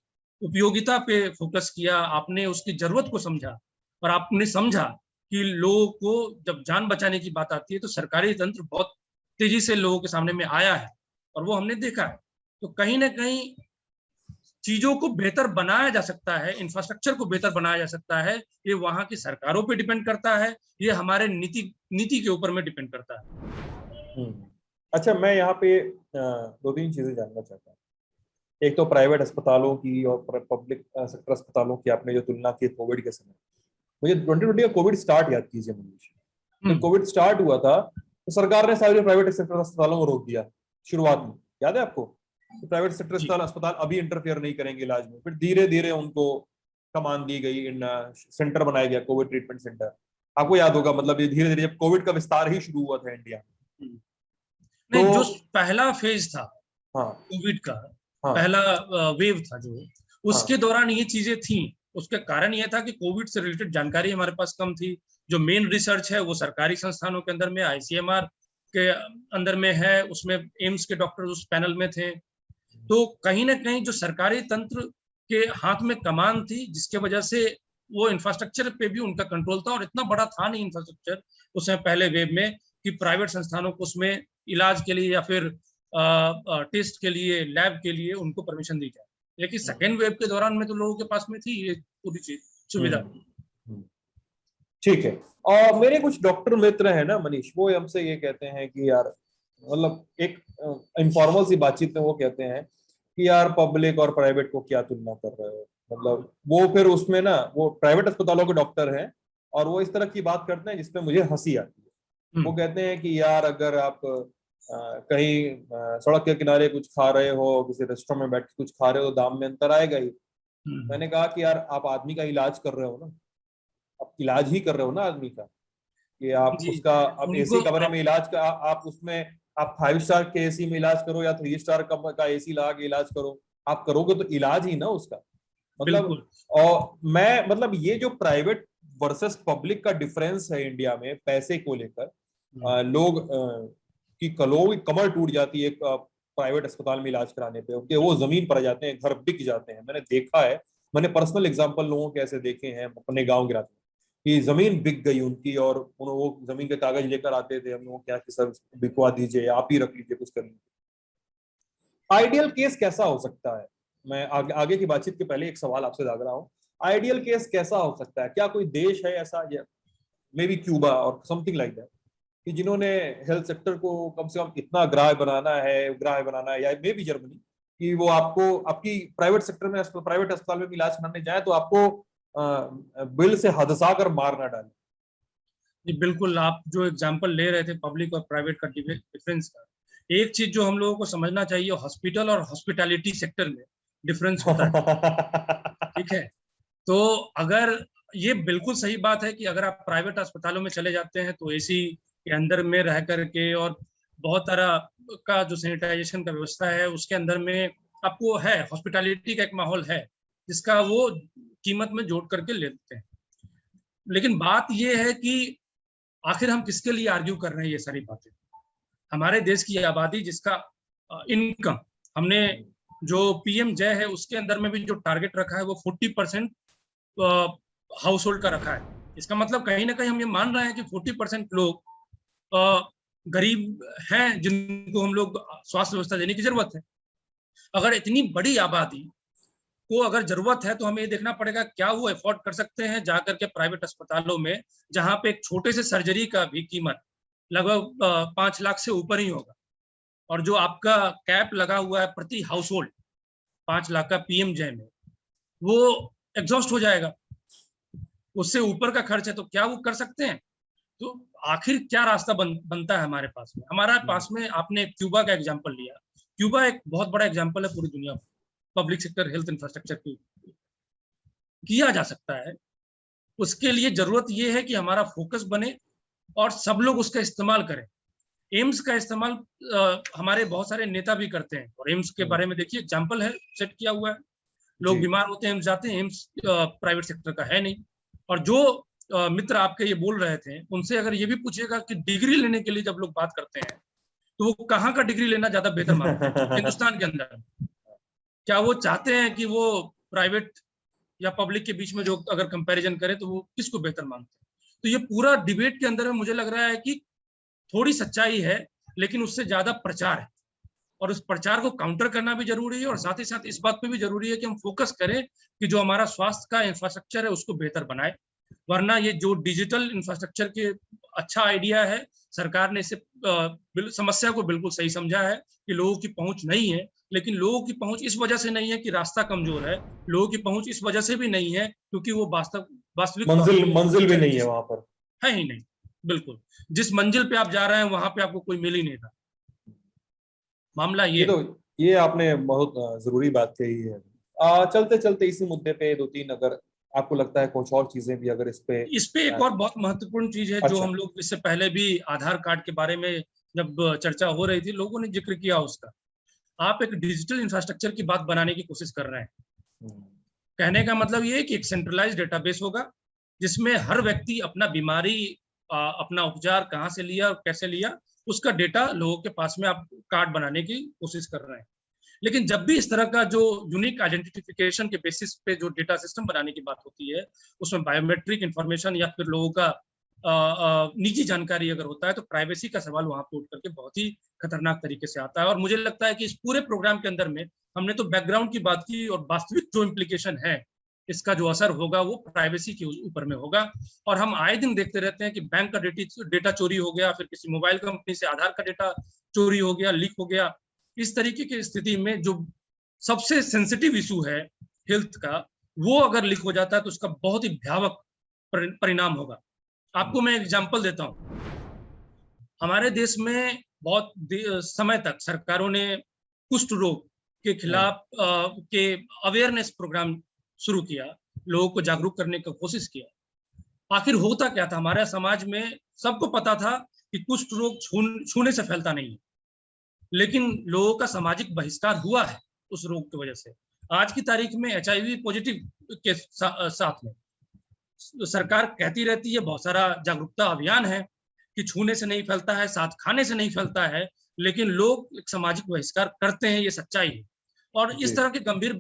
उपयोगिता पे फोकस किया, आपने उसकी जरूरत को समझा और आपने समझा कि लोगों को जब जान बचाने की बात आती है तो सरकारी तंत्र बहुत तेजी से लोगों के सामने में आया है और वो हमने देखा है। तो कहीं ना कहीं चीजों को बेहतर बनाया जा सकता है, इंफ्रास्ट्रक्चर को बेहतर बनाया जा सकता है। ये वहां की सरकारों पे डिपेंड करता है, ये हमारे नीति के ऊपर में डिपेंड करता है। अच्छा, मैं यहाँ पे दो तीन चीजें जानना चाहता हूँ। एक तो प्राइवेट अस्पतालों की और पब्लिक सेक्टर अस्पतालों की आपने जो तुलना की कोविड के समय, मुझे 2020 का कोविड स्टार्ट याद कीजिए मनीष। जब कोविड स्टार्ट हुआ था तो सरकार ने सारे प्राइवेट सेक्टर अस्पतालों को रोक दिया शुरुआत में, याद है आपको? तो प्राइवेट सेक्टर अस्पताल अभी इंटरफेयर नहीं करेंगे इलाज में। फिर धीरे धीरे उनको कमान दी गई, इन सेंटर बनाया गया, कोविड ट्रीटमेंट सेंटर। आपको याद होगा, मतलब ये धीरे धीरे जब कोविड का विस्तार ही शुरू हुआ था इंडिया में। नहीं, जो पहला फेज था कोविड का, पहला वेव था जो, उसके दौरान ये चीजें थी। उसके कारण ये था कि कोविड से रिलेटेड जानकारी हमारे पास कम थी। जो मेन रिसर्च है वो सरकारी संस्थानों के अंदर में, आईसीएमआर के अंदर में है, उसमें एम्स के डॉक्टर उस पैनल में थे। तो कहीं ना कहीं जो सरकारी तंत्र के हाथ में कमान थी, जिसके वजह से वो इंफ्रास्ट्रक्चर पे भी उनका कंट्रोल था। और इतना बड़ा था नहीं इंफ्रास्ट्रक्चर उसमें पहले वेव में कि प्राइवेट संस्थानों को उसमें इलाज के लिए या फिर टेस्ट के लिए, लैब के लिए उनको परमिशन दी जाए। लेकिन सेकेंड वेव के दौरान में तो लोगों के पास में थी ये पूरी चीज सुविधा। ठीक है। और मेरे कुछ डॉक्टर मित्र हैं ना मनीष, वो हमसे ये कहते हैं कि यार, मतलब एक इनफॉर्मल सी बातचीत में वो कहते हैं कि यार पब्लिक और प्राइवेट को क्या तुलना कर रहे हो। मतलब वो फिर उसमें ना, वो प्राइवेट अस्पतालों के डॉक्टर हैं और वो इस तरह की बात करते हैं जिसमें मुझे हंसी आती है। वो कहते हैं कि यार अगर आप कहीं सड़क के किनारे कुछ खा रहे हो, किसी रेस्टोरेंट में बैठ के कुछ खा रहे हो, दाम में अंतर आएगा ही। मैंने कहा कि यार आप आदमी का इलाज कर रहे हो ना, आप इलाज ही कर रहे हो ना आदमी का, कि आप उसका, आप एसी कमरे में इलाज का, आप उसमें आप 5 स्टार के एसी में इलाज करो या 3 स्टार का एसी लगा के इलाज करो, आप करोगे तो इलाज ही ना उसका। मतलब और मैं, मतलब ये जो प्राइवेट वर्सेस पब्लिक का डिफरेंस है इंडिया में पैसे को लेकर, लोग की कमर टूट जाती है प्राइवेट अस्पताल में इलाज कराने पे, उनके वो जमीन पर जाते हैं, घर बिक जाते हैं। मैंने देखा है, मैंने पर्सनल एग्जांपल लोगों के ऐसे देखे हैं अपने गांव के रास्ते कि जमीन बिक गई उनकी, और वो जमीन के कागज लेकर आते थे, हम लोग क्या कि सर बिकवा दीजिए, आप ही रख लीजिए, कुछ कर लीजिए। आइडियल केस कैसा हो सकता है? मैं आगे की बातचीत के पहले एक सवाल आपसे दाग रहा हूँ। आइडियल केस कैसा हो सकता है? क्या कोई देश है ऐसा, मे बी क्यूबा और समथिंग लाइक दैट, कि जिन्होंने हेल्थ सेक्टर को कम से कम इतना ग्राह्य बनाना है, या मे बी जर्मनी, कि वो आपको आपकी प्राइवेट सेक्टर में, प्राइवेट अस्पताल में इलाज कराने जाए तो आपको बिल से हदसा कर मार ना डाले। जी बिल्कुल, आप जो एग्जांपल ले रहे थे पब्लिक और प्राइवेट का डिफरेंस का, एक चीज जो हम लोगों को समझना चाहिए, हॉस्पिटल और हॉस्पिटैलिटी सेक्टर में डिफरेंस होता है। ठीक है, तो अगर ये बिल्कुल सही बात है कि अगर आप प्राइवेट अस्पतालों में चले जाते हैं तो एसी के अंदर में रह करके और बहुत तरह का जो सैनिटाइजेशन का व्यवस्था है उसके अंदर में आपको है, हॉस्पिटैलिटी का एक माहौल है जिसका वो कीमत में जोड़ करके लेते हैं। लेकिन बात ये है कि आखिर हम किसके लिए आर्ग्यू कर रहे हैं ये सारी बातें? हमारे देश की आबादी जिसका इनकम, हमने जो पीएम जय है उसके अंदर में भी जो टारगेट रखा है वो 40% हाउस होल्ड का रखा है। इसका मतलब कहीं ना कहीं हम ये मान रहे हैं कि 40% लोग गरीब हैं जिनको हम लोग स्वास्थ्य व्यवस्था देने की जरूरत है। अगर इतनी बड़ी आबादी को अगर जरूरत है तो हमें ये देखना पड़ेगा क्या वो अफोर्ड कर सकते हैं जाकर के प्राइवेट अस्पतालों में, जहां पे एक छोटे से सर्जरी का भी कीमत लगभग 5 लाख से ऊपर ही होगा। और जो आपका कैप लगा हुआ है प्रति हाउस होल्ड 5 लाख का पीएम जय में, वो एग्जॉस्ट हो जाएगा, उससे ऊपर का खर्च है। तो क्या वो कर सकते हैं? तो आखिर क्या रास्ता बनता है हमारे पास में? हमारे पास में, आपने क्यूबा का एग्जाम्पल लिया, क्यूबा एक बहुत बड़ा एग्जाम्पल है पूरी दुनिया में पब्लिक सेक्टर हेल्थ इंफ्रास्ट्रक्चर की। किया जा सकता है, उसके लिए जरूरत यह है कि हमारा फोकस बने और सब लोग उसका इस्तेमाल करें। एम्स का इस्तेमाल हमारे बहुत सारे नेता भी करते हैं, और एम्स के बारे में देखिए एग्जाम्पल है, सेट किया हुआ है। लोग बीमार होते हैं एम्स जाते हैं, एम्स प्राइवेट सेक्टर का है नहीं। और जो मित्र आपके ये बोल रहे थे, उनसे अगर ये भी पूछिएगा कि डिग्री लेने के लिए जब लोग बात करते हैं तो वो कहाँ का डिग्री लेना ज्यादा बेहतर मानते हैं हिंदुस्तान के अंदर? क्या वो चाहते हैं कि वो प्राइवेट या पब्लिक के बीच में जो अगर कंपैरिजन करें तो वो किसको बेहतर मानते हैं? तो ये पूरा डिबेट के अंदर में मुझे लग रहा है कि थोड़ी सच्चाई है, लेकिन उससे ज्यादा प्रचार है, और उस प्रचार को काउंटर करना भी जरूरी है, और साथ ही साथ इस बात पे भी जरूरी है कि हम फोकस करें कि जो हमारा स्वास्थ्य का इंफ्रास्ट्रक्चर है उसको बेहतर बनाए। वरना ये जो डिजिटल इंफ्रास्ट्रक्चर के अच्छा आइडिया है, सरकार ने इसे समस्या को बिल्कुल सही समझा है कि लोगों की पहुंच नहीं है, लेकिन लोगों की पहुंच इस वजह से नहीं है कि रास्ता कमजोर है, लोगों की पहुंच इस वजह से भी नहीं है क्योंकि वो वास्तविक तौर मंजिल पे मंजिल भी नहीं है वहां पर, है ही नहीं। बिल्कुल, जिस मंजिल पे आप जा रहे हैं वहां पे आपको कोई मिल ही नहीं रहा। मामला ये ये तो ये आपने बहुत जरूरी बात कही है। चलते चलते इसी मुद्दे पे दो तीन, अगर आपको लगता है कुछ और चीजें भी अगर इस पे एक और बहुत महत्वपूर्ण चीज है जो अच्छा। हम लोग इससे पहले भी आधार कार्ड के बारे में जब चर्चा हो रही थी लोगों ने जिक्र किया उसका। आप एक डिजिटल इंफ्रास्ट्रक्चर की बात बनाने की कोशिश कर रहे हैं। हम्म, कहने का मतलब ये है कि एक सेंट्रलाइज डेटाबेस होगा जिसमें हर व्यक्ति अपना बीमारी, अपना उपचार कहाँ से लिया और कैसे लिया, उसका डेटा लोगों के पास में आप कार्ड बनाने की कोशिश कर रहे हैं। लेकिन जब भी इस तरह का जो यूनिक आइडेंटिफिकेशन के बेसिस पे जो डेटा सिस्टम बनाने की बात होती है, उसमें बायोमेट्रिक इंफॉर्मेशन या फिर लोगों का निजी जानकारी अगर होता है तो प्राइवेसी का सवाल वहां पे उठ करके बहुत ही खतरनाक तरीके से आता है। और मुझे लगता है कि इस पूरे प्रोग्राम के अंदर में हमने तो बैकग्राउंड की बात की, और वास्तविक जो इम्प्लीकेशन है, इसका जो असर होगा वो प्राइवेसी के ऊपर में होगा। और हम आए दिन देखते रहते हैं कि बैंक का डेटा चोरी हो गया, फिर किसी मोबाइल कंपनी से आधार का डेटा चोरी हो गया, लीक हो गया। इस तरीके की स्थिति में जो सबसे सेंसिटिव इशू है हेल्थ का, वो अगर लीक हो जाता है तो उसका बहुत ही भयावह परिणाम होगा। आपको मैं एग्जांपल देता हूँ। हमारे देश में बहुत समय तक सरकारों ने कुष्ठ रोग के खिलाफ के अवेयरनेस प्रोग्राम शुरू किया, लोगों को जागरूक करने की कोशिश किया। आखिर होता क्या था, हमारे समाज में सबको पता था कि कुष्ठ रोग छूने से फैलता नहीं है, लेकिन लोगों का सामाजिक बहिष्कार हुआ है उस रोग की वजह से। आज की तारीख में HIV पॉजिटिव के साथ में सरकार कहती रहती है, बहुत सारा जागरूकता अभियान है कि छूने से नहीं फैलता है, साथ खाने से नहीं फैलता है, लेकिन लोग एक सामाजिक बहिष्कार करते हैं, ये सच्चाई है। और इस तरह की गंभीर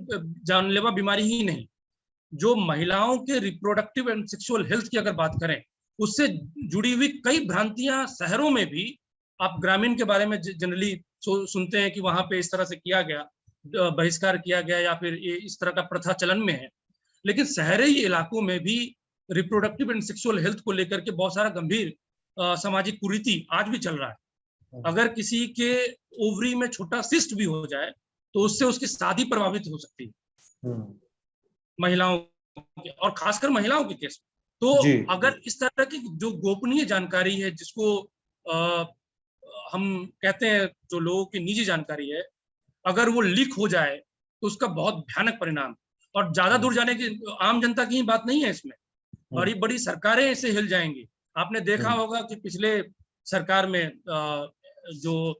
जानलेवा बीमारी ही नहीं, जो महिलाओं के रिप्रोडक्टिव एंड सेक्सुअल हेल्थ की अगर बात करें, उससे जुड़ी हुई कई भ्रांतियां शहरों में भी, आप ग्रामीण के बारे में जनरली सुनते हैं कि वहां पे इस तरह से किया गया, बहिष्कार किया गया या फिर इस तरह का प्रथा चलन में है, लेकिन शहरी इलाकों में भी रिप्रोडक्टिव एंड सेक्सुअल हेल्थ को लेकर के बहुत सारा गंभीर सामाजिक कुरीति आज भी चल रहा है। अगर किसी के ओवरी में छोटा सिस्ट भी हो जाए तो उससे उसकी शादी प्रभावित हो सकती है महिलाओं के, और खासकर महिलाओं के केस में। तो अगर इस तरह की जो गोपनीय जानकारी है, जिसको हम कहते हैं जो लोगों की निजी जानकारी है, अगर वो लीक हो जाए तो उसका बहुत भयानक परिणाम। और ज्यादा दूर जाने की आम जनता की ही बात नहीं है इसमें, बड़ी बड़ी सरकारें इसे हिल जाएंगी। आपने देखा होगा कि पिछले सरकार में जो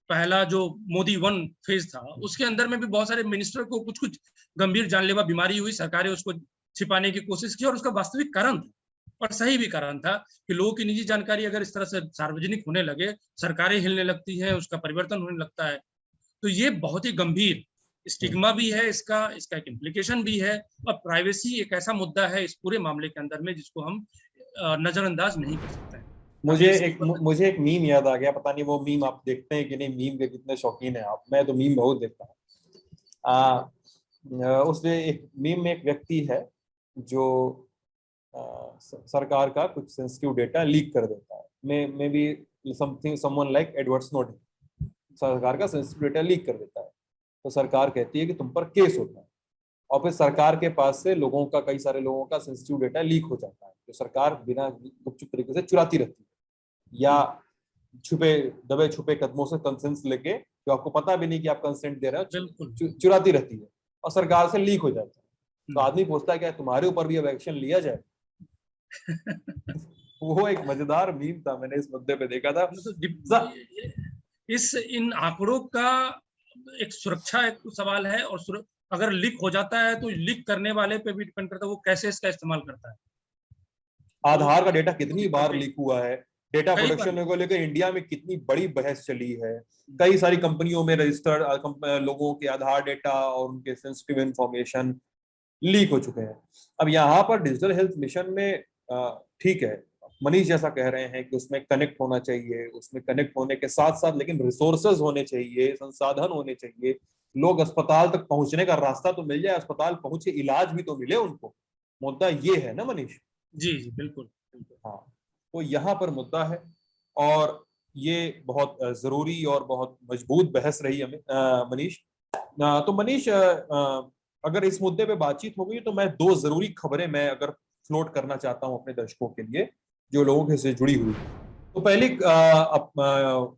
पहला जो मोदी 1 फेज था, उसके अंदर में भी बहुत सारे मिनिस्टर को कुछ कुछ गंभीर जानलेवा बीमारी हुई, सरकारें उसको छिपाने की कोशिश की, और उसका वास्तविक कारण था और सही भी कारण था कि लोगों की निजी जानकारी अगर इस तरह से सार्वजनिक होने लगे, सरकारें हिलने लगती हैं, उसका परिवर्तन होने लगता है, तो ये बहुत ही गंभीर स्टिग्मा भी है, इसका एक इम्प्लीकेशन भी है। और प्राइवेसी एक ऐसा मुद्दा है इस पूरे मामले के अंदर में जिसको हम नजरअंदाज नहीं कर सकते हैं। मुझे एक मीम याद आ गया, पता नहीं वो मीम आप देखते हैं कि नहीं, मीम के कितने शौकीन हैं आप। मैं तो मीम बहुत देखता हूँ। उसमें एक मीम में एक व्यक्ति है जो सरकार का कुछ सेंसिटिव डेटा लीक कर देता है, may be someone like Edward Snowden, सरकार का सेंसिटिव डेटा लीक कर देता है। तो सरकार कहती है कि तुम पर केस होता है, और फिर सरकार के पास से कई सारे लोगों का सेंसिटिव डेटा लीक हो जाता है, तो सरकार बिना गुपचुप तरीके से चुराती रहती है, या दबे छुपे कदमों से कंसेंट लेके, जो आपको पता भी नहीं कि आप कंसेंट दे रहे हो, चुराती रहती है और सरकार से लीक हो जाता है। तो आदमी पूछता है क्या तुम्हारे ऊपर भी अब एक्शन लिया जाए? वो एक मजेदार मीम था, मैंने इस मुद्दे पे देखा था। इन आंकड़ों का एक सुरक्षा एक सवाल है, और अगर लीक हो जाता है तो लीक करने वाले पे भी डिपेंड करता है वो कैसे इसका इस्तेमाल करता है। आधार का डेटा कितनी बार लीक हुआ है, डेटा कई प्रोटेक्शन को लेकर इंडिया में कितनी बड़ी बहस चली है, कई सारी कंपनियों में रजिस्टर्ड लोगों के आधार डेटा और उनके सेंसिटिव इंफॉर्मेशन लीक हो चुके हैं। अब यहाँ पर डिजिटल हेल्थ मिशन में ठीक है, मनीष जैसा कह रहे हैं कि उसमें कनेक्ट होना चाहिए, उसमें कनेक्ट होने के साथ साथ लेकिन रिसोर्सेज होने चाहिए, संसाधन होने चाहिए, लोग अस्पताल तक पहुंचने का रास्ता तो मिल जाए, अस्पताल पहुंचे, इलाज भी तो मिले उनको। मुद्दा ये है ना मनीष? जी जी बिल्कुल बिल्कुल। हाँ, तो यहाँ पर मुद्दा है और ये बहुत जरूरी और बहुत मजबूत बहस रही हमें मनीष। तो मनीष, अगर इस मुद्दे पे बातचीत हो गई तो मैं दो जरूरी खबरें मैं अगर फ्लोट करना चाहता हूं अपने दर्शकों के लिए जो लोगों के से जुड़ी हुई। तो पहली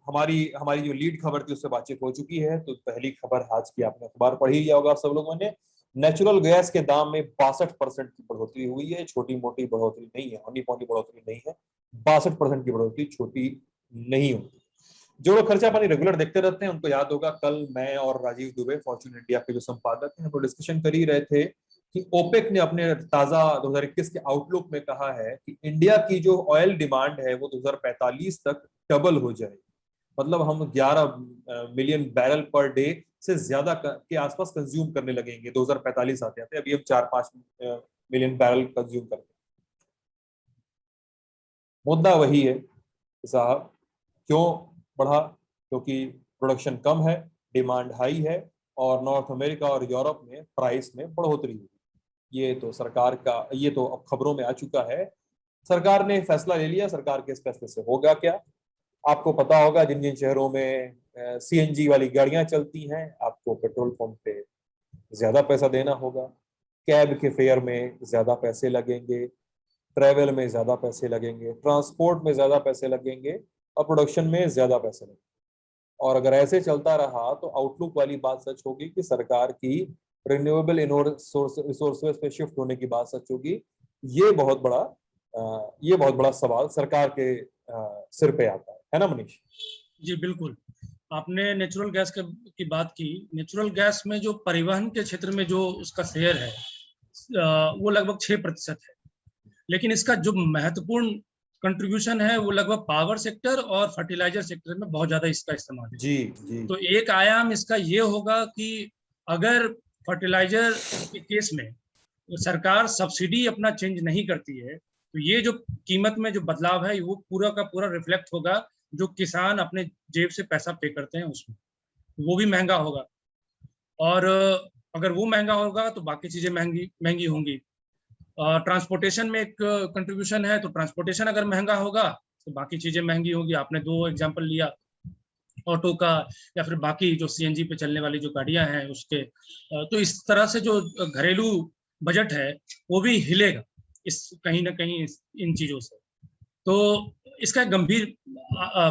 हमारी हमारी जो लीड खबर थी उससे बातचीत हो चुकी है। तो पहली खबर आज की आपने अखबार पढ़ी लिया होगा आप सब लोगों ने, नेचुरल गैस के दाम में 62% की बढ़ोतरी हुई है। छोटी मोटी बढ़ोतरी नहीं है, होनी पौनी बढ़ोतरी नहीं है, 62% की बढ़ोतरी छोटी नहीं होती। जो लोग खर्चा पानी रेगुलर देखते रहते हैं उनको याद होगा, कल मैं और राजीव दुबे फॉर्च्यून इंडिया के जो संपादक हैं वो डिस्कशन कर ही रहे थे कि ओपेक ने अपने ताजा 2021 के आउटलुक में कहा है कि इंडिया की जो ऑयल डिमांड है वो 2045 तक डबल हो जाएगी। मतलब हम 11 मिलियन बैरल पर डे से ज्यादा के आसपास कंज्यूम करने लगेंगे 2045 आते आते। अभी हम 4-5 मिलियन बैरल कंज्यूम करते हैं। मुद्दा वही है साहब, क्यों बढ़ा? क्योंकि प्रोडक्शन कम है, डिमांड हाई है और नॉर्थ अमेरिका और यूरोप में प्राइस में बढ़ोतरी हुई। ये तो सरकार का, ये तो अब खबरों में आ चुका है। सरकार ने फैसला ले लिया, सरकार के इस फैसले से होगा क्या? आपको पता होगा जिन जिन शहरों में सीएनजी वाली गाड़ियां चलती हैं आपको पेट्रोल पंप पे ज्यादा पैसा देना होगा, कैब के फेयर में ज्यादा पैसे लगेंगे, ट्रैवल में ज्यादा पैसे लगेंगे, ट्रांसपोर्ट में ज्यादा पैसे लगेंगे और प्रोडक्शन में ज्यादा पैसे लगेंगे। और अगर ऐसे चलता रहा तो आउटलुक वाली बात सच होगी कि सरकार की रिन्यूएबल रिसोर्सेज पे शिफ्ट होने की बात सच होगी। ये बहुत बड़ा सवाल सरकार के सिर पे आता है ना मनीष? जी बिल्कुल। आपने नेचुरल गैस की बात की। नेचुरल गैस में जो परिवहन के क्षेत्र में जो उसका शेयर है वो लगभग 6% है, लेकिन इसका जो महत्वपूर्ण कंट्रीब्यूशन है वो लगभग पावर सेक्टर और फर्टिलाइजर सेक्टर में बहुत ज्यादा इसका इस्तेमाल है। जी जी। तो एक आयाम इसका ये होगा कि अगर फर्टिलाइजर के केस में सरकार सब्सिडी अपना चेंज नहीं करती है तो ये जो कीमत में जो बदलाव है वो पूरा का पूरा रिफ्लेक्ट होगा जो किसान अपने जेब से पैसा पे करते हैं उसमें, वो भी महंगा होगा। और अगर वो महंगा होगा तो बाकी चीजें महंगी महंगी होंगी। ट्रांसपोर्टेशन में एक कंट्रीब्यूशन है, तो ट्रांसपोर्टेशन अगर महंगा होगा तो बाकी चीजें महंगी होंगी। आपने 2 एग्जांपल लिया, ऑटो का या फिर बाकी जो सीएनजी पे चलने वाली जो गाड़ियां हैं उसके। तो इस तरह से जो घरेलू बजट है वो भी हिलेगा इस कहीं ना कहीं इन चीजों से। तो इसका गंभीर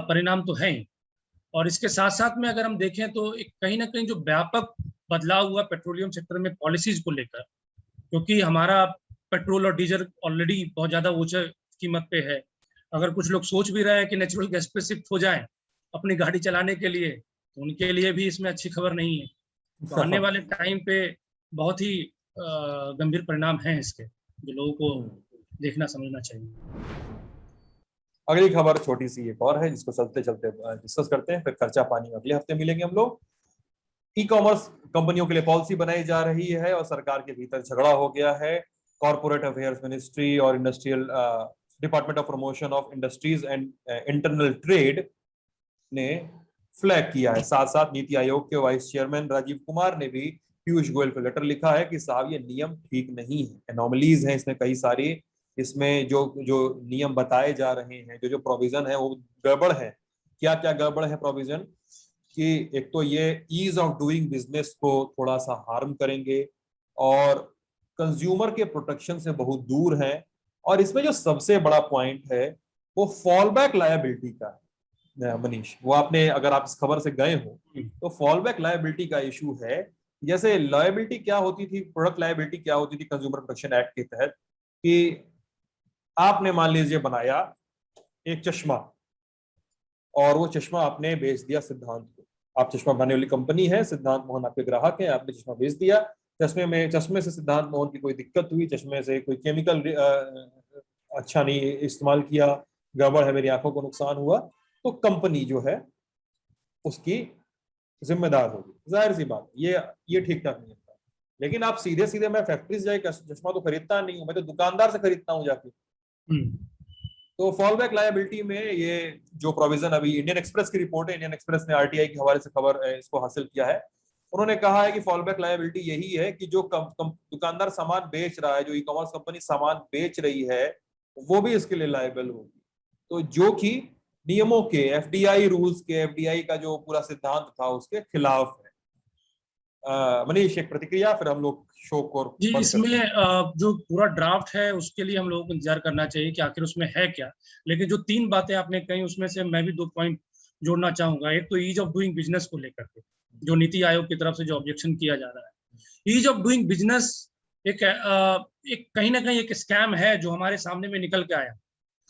परिणाम तो है ही। और इसके साथ साथ में अगर हम देखें तो एक कहीं ना कहीं जो व्यापक बदलाव हुआ पेट्रोलियम सेक्टर में पॉलिसीज को लेकर, क्योंकि हमारा पेट्रोल और डीजल ऑलरेडी बहुत ज्यादा ऊंचे कीमत पे है। अगर कुछ लोग सोच भी रहे हैं कि नेचुरल गैस पे शिफ्ट हो जाएं अपनी गाड़ी चलाने के लिए, तो उनके लिए भी इसमें अच्छी खबर नहीं है। तो आने वाले टाइम पे बहुत ही गंभीर परिणाम हैं इसके, जो लोगों को देखना समझना चाहिए। अगली खबर छोटी सी एक और है जिसको चलते चलते डिस्कस करते हैं, फिर खर्चा पानी अगले हफ्ते मिलेंगे हम लोग। ई कॉमर्स कंपनियों के लिए पॉलिसी बनाई जा रही है और सरकार के भीतर झगड़ा हो गया है। कॉर्पोरेट अफेयर्स मिनिस्ट्री और industrial department of promotion of industries and internal trade ने फ्लैग किया है। साथ साथ नीति आयोग के वाइस चेयरमैन राजीव कुमार ने भी पीयूष गोयल को लेटर लिखा है कि साहब ये नियम ठीक नहीं है, एनोमलीज हैं इसमें कई सारी, इसमें जो जो नियम बताए जा रहे हैं, जो जो प्रोविजन है वो गड़बड़ है। क्या क्या गड़बड़ है प्रोविजन कि एक तो ये ईज ऑफ डूइंग बिजनेस को थोड़ा सा हार्म करेंगे और कंज्यूमर के प्रोटेक्शन से बहुत दूर है। और इसमें जो सबसे बड़ा पॉइंट है वो फॉल बैक लायबिलिटी का है। मनीष, वो आपने अगर आप इस खबर से गए हो तो फॉल बैक लायबिलिटी का इशू है। जैसे लायबिलिटी क्या होती थी, प्रोडक्ट लायबिलिटी क्या होती थी कंज्यूमर प्रोटेक्शन एक्ट के तहत, कि आपने मान लीजिए बनाया एक चश्मा और वो चश्मा आपने बेच दिया सिद्धांत को। आप चश्मा बनाने वाली कंपनी है, सिद्धांत मोहन आपके ग्राहक हैं, आपने चश्मा बेच दिया। चश्मे से सिद्धांत मोहन की कोई दिक्कत हुई, चश्मे से कोई केमिकल अच्छा नहीं इस्तेमाल किया, गड़बड़ है, मेरी आंखों को नुकसान हुआ, तो कंपनी जो है उसकी जिम्मेदार होगी। जाहिर सी बात, ये ठीक ठाक नहीं होता। लेकिन आप सीधे सीधे, मैं फैक्ट्री से जाके चश्मा तो खरीदता नहीं हूँ, मैं तो दुकानदार से खरीदता हूँ जाके। तो फॉल बैक लायबिलिटी में ये जो प्रोविजन, अभी इंडियन एक्सप्रेस की रिपोर्ट है, इंडियन एक्सप्रेस ने आरटीआई के हवाले से खबर इसको हासिल किया है। उन्होंने कहा है कि फॉल बैक लायबिलिटी यही है कि जो दुकानदार सामान बेच रहा है, जो ई कॉमर्स कंपनी सामान बेच रही है, वो भी इसके लिए लायबल होगी। तो जो कि नियमों के, एफडीआई रूल्स के, एफडीआई का जो पूरा सिद्धांत था उसके खिलाफ है। मनीष, एक प्रतिक्रिया, फिर हम लोग शो को जी, बंद करते इसमें हैं। जो पूरा ड्राफ्ट है उसके लिए हम लोगों को इंतजार करना चाहिए कि आखिर उसमें है क्या। लेकिन जो 3 बातें आपने कही उसमें से मैं भी 2 पॉइंट जोड़ना चाहूंगा। एक तो ईज ऑफ डूइंग बिजनेस को लेकर के जो नीति आयोग की तरफ से जो ऑब्जेक्शन किया जा रहा है। ईज ऑफ डूइंग बिजनेस एक कहीं ना कहीं एक स्कैम है जो हमारे सामने में निकल के आया।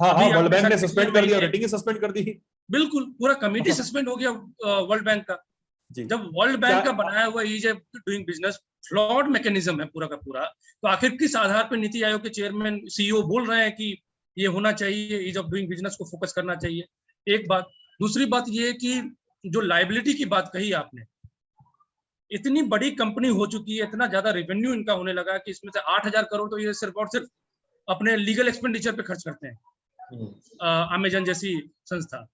हाँ हाँ, अभी वर्ल्ड आपने बैंक ने शायद पिछले सस्पेंड कर दिया, महीने, रेटिंग सस्पेंड कर दी। बिल्कुल पूरा कमेटी सस्पेंड हो गया वर्ल्ड बैंक का। जी। जब वर्ल्ड क्या? बैंक का बनाया हुआ ease of doing business flawed mechanism है पूरा का पूरा, तो आखिर किस आधार पर नीति आयोग के चेयरमैन सीईओ बोल रहे हैं कि ये होना चाहिए, ईज ऑफ डूइंग बिजनेस को फोकस करना चाहिए? एक बात। दूसरी बात ये कि जो लाइबिलिटी की बात कही आपने, इतनी बड़ी कंपनी हो चुकी है, इतना ज्यादा रेवेन्यू इनका होने लगा कि इसमें से 8,000 करोड़ तो ये सिर्फ और सिर्फ अपने लीगल एक्सपेंडिचर पे खर्च करते हैं, अमेजन जैसी संस्था।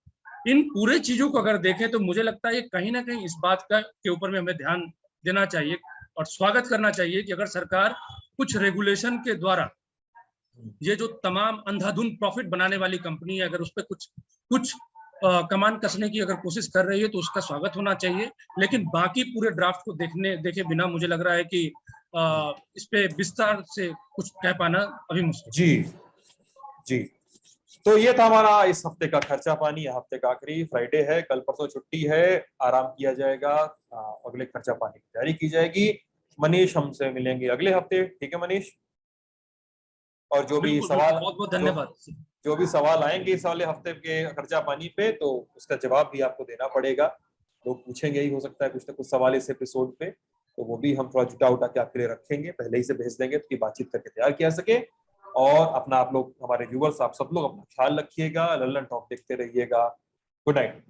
इन पूरे चीजों को अगर देखें तो मुझे लगता है कहीं ना कहीं इस बात का के ऊपर में हमें ध्यान देना चाहिए और स्वागत करना चाहिए कि अगर सरकार कुछ रेगुलेशन के द्वारा ये जो तमाम अंधाधुंध प्रॉफिट बनाने वाली कंपनी है, अगर उस पर कुछ कमान कसने की अगर कोशिश कर रही है तो उसका स्वागत होना चाहिए। लेकिन बाकी पूरे ड्राफ्ट को देखे बिना मुझे लग रहा है कि इस पे विस्तार से कुछ कह पाना अभी मुश्किल। जी जी। तो ये था हमारा इस हफ्ते का खर्चा पानी। हफ्ते का आखिरी फ्राइडे है, कल परसों छुट्टी है, आराम किया जाएगा, अगले खर्चा पानी की तैयारी की जाएगी। मनीष हमसे मिलेंगे अगले हफ्ते, ठीक है मनीष? और जो भी बिल्कुल बिल्कुल, सवाल, बहुत बहुत जो धन्यवाद। जो भी सवाल आएंगे इस वाले हफ्ते के खर्चा पानी पे, तो उसका जवाब भी आपको देना पड़ेगा। लोग पूछेंगे ही, हो सकता है कुछ ना कुछ सवाल इस एपिसोड पे, तो वो भी हम थोड़ा जुटा उटा के आपके लिए रखेंगे, पहले ही से भेज देंगे ताकि बातचीत करके तैयार किया सके। और अपना, आप लोग हमारे व्यूअर्स, आप सब लोग अपना ख्याल रखिएगा, लल्लन टॉप देखते रहिएगा। Good night.